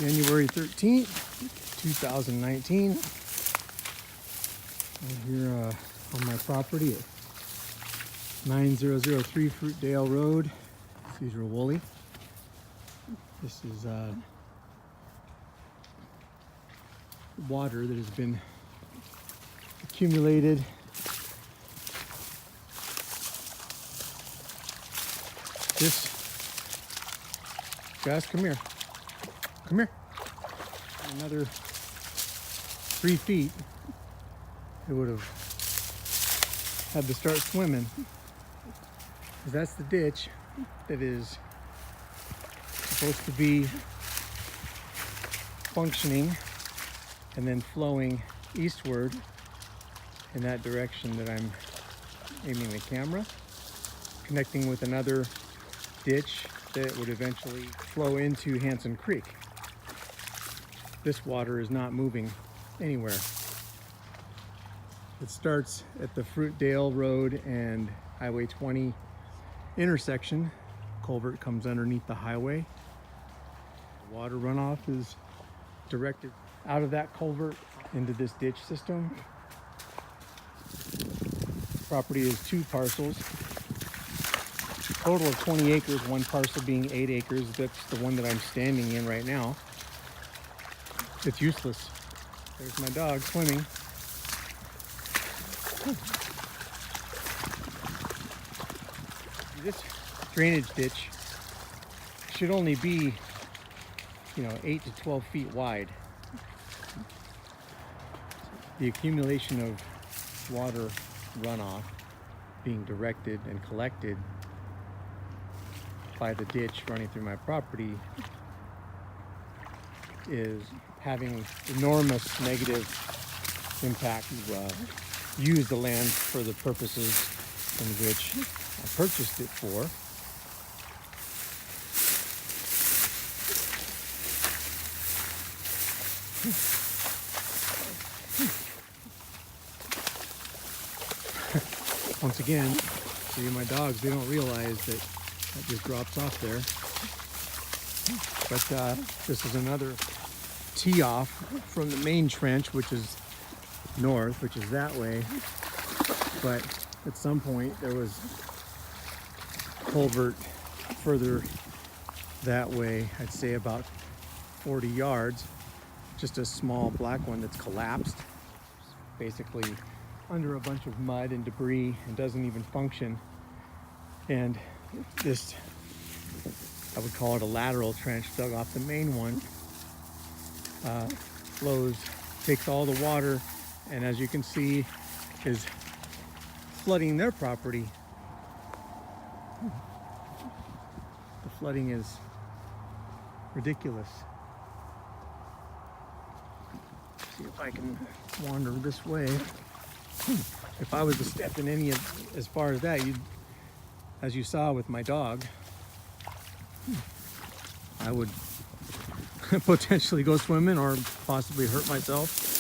January 13th, 2019. I'm here on my property at 9003 Fruitdale Road, Cedar Woolley. This is water that has been accumulated Gus, come here. Come here. Another 3 feet, it would have had to start swimming. Because that's the ditch that is supposed to be functioning and then flowing eastward in that direction that I'm aiming the camera, connecting with another ditch that would eventually flow into Hanson Creek. This water is not moving anywhere. It starts at the Fruitdale Road and Highway 20 intersection. Culvert comes underneath the highway. The water runoff is directed out of that culvert into this ditch system. Property is 2 parcels. Total of 20 acres, one parcel being 8 acres. That's the one that I'm standing in right now. It's useless. There's my dog swimming. This drainage ditch should only be, 8 to 12 feet wide. The accumulation of water runoff being directed and collected by the ditch running through my property is having enormous negative impact to use the land for the purposes in which I purchased it for. Once again, see my dogs, they don't realize that just drops off there. But this is another tee off from the main trench, which is north, which is that way. But at some point there was culvert further that way, I'd say about 40 yards, just a small black one that's collapsed, basically under a bunch of mud and debris and doesn't even function. And this, I would call it a lateral trench dug off the main one, flows, takes all the water, and as you can see is flooding their property. The flooding is ridiculous. See if I can wander this way. If I was to step in any of, as far as that, as you saw with my dog, I would potentially go swimming or possibly hurt myself.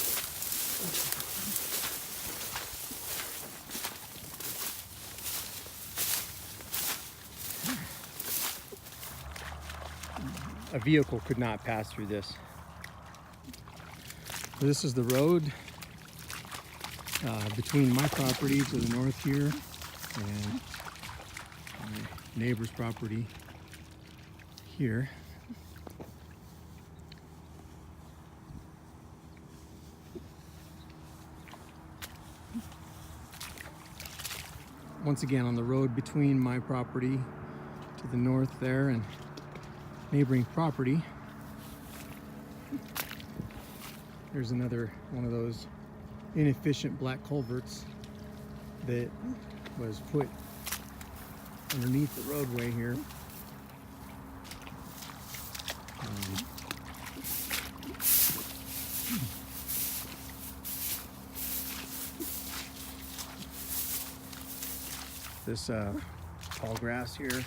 A vehicle could not pass through this. This is the road between my property to the north here and my neighbor's property here. Once again, on the road between my property to the north there and neighboring property, there's another one of those inefficient black culverts that was put underneath the roadway here. This tall grass here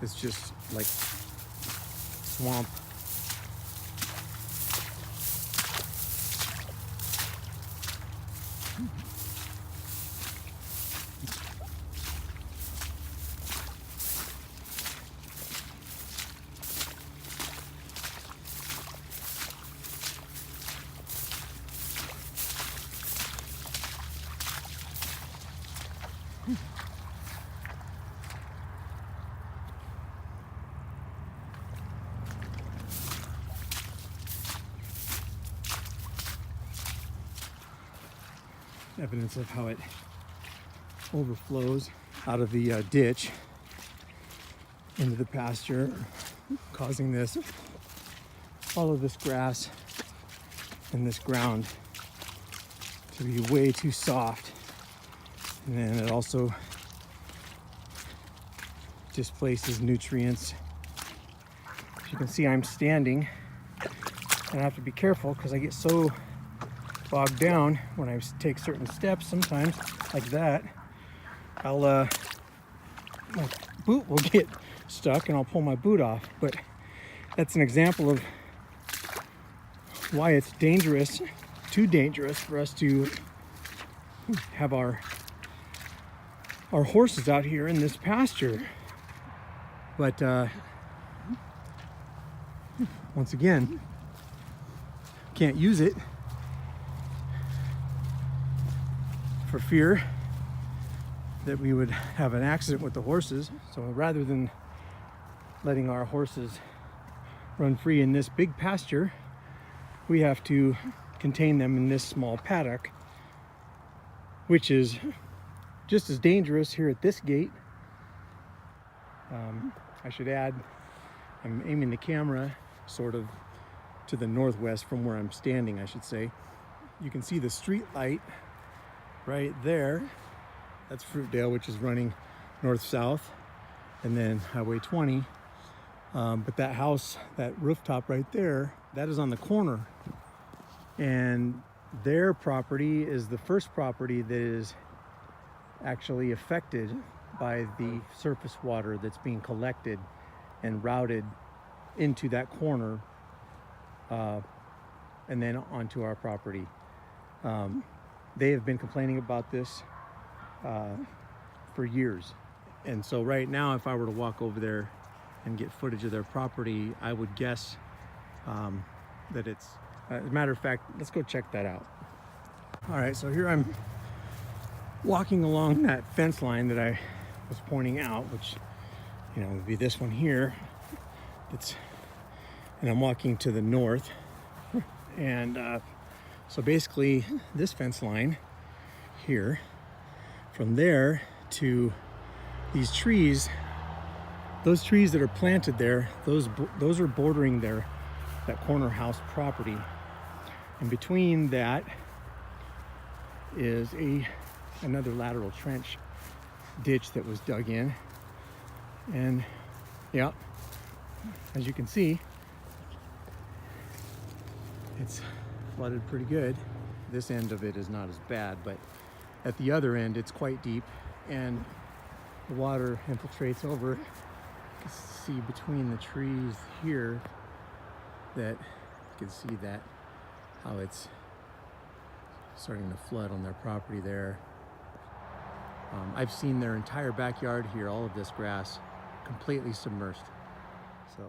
is just like swamp. evidence of how it overflows out of the ditch into the pasture, causing all of this grass and this ground to be way too soft. And then it also displaces nutrients. As you can see, I'm standing and I have to be careful because I get so bogged down when I take certain steps. Sometimes, like that, my boot will get stuck and I'll pull my boot off. But that's an example of why it's dangerous, too dangerous for us to have our horses out here in this pasture. But once again, can't use it for fear that we would have an accident with the horses. So rather than letting our horses run free in this big pasture, we have to contain them in this small paddock, which is just as dangerous here at this gate. I should add, I'm aiming the camera sort of to the northwest from where I'm standing, I should say. You can see the street light right there. That's Fruitdale, which is running north-south, and then Highway 20. But that house, that rooftop right there, that is on the corner. And their property is the first property that is actually affected by the surface water that's being collected and routed into that corner and then onto our property. They have been complaining about this for years. And so right now, if I were to walk over there and get footage of their property, I would guess that it's, as a matter of fact, let's go check that out. All right, so here I'm walking along that fence line that I was pointing out, which, you know, would be this one here. And I'm walking to the north. And so basically this fence line here, from there to these trees, those trees that are planted there, those are bordering that corner house property. And between that is another lateral trench ditch that was dug in. And yeah, as you can see, it's flooded pretty good. This end of it is not as bad, but at the other end it's quite deep and the water infiltrates over. You can see between the trees here that you can see that how it's starting to flood on their property there. I've seen their entire backyard here, all of this grass completely submerged. So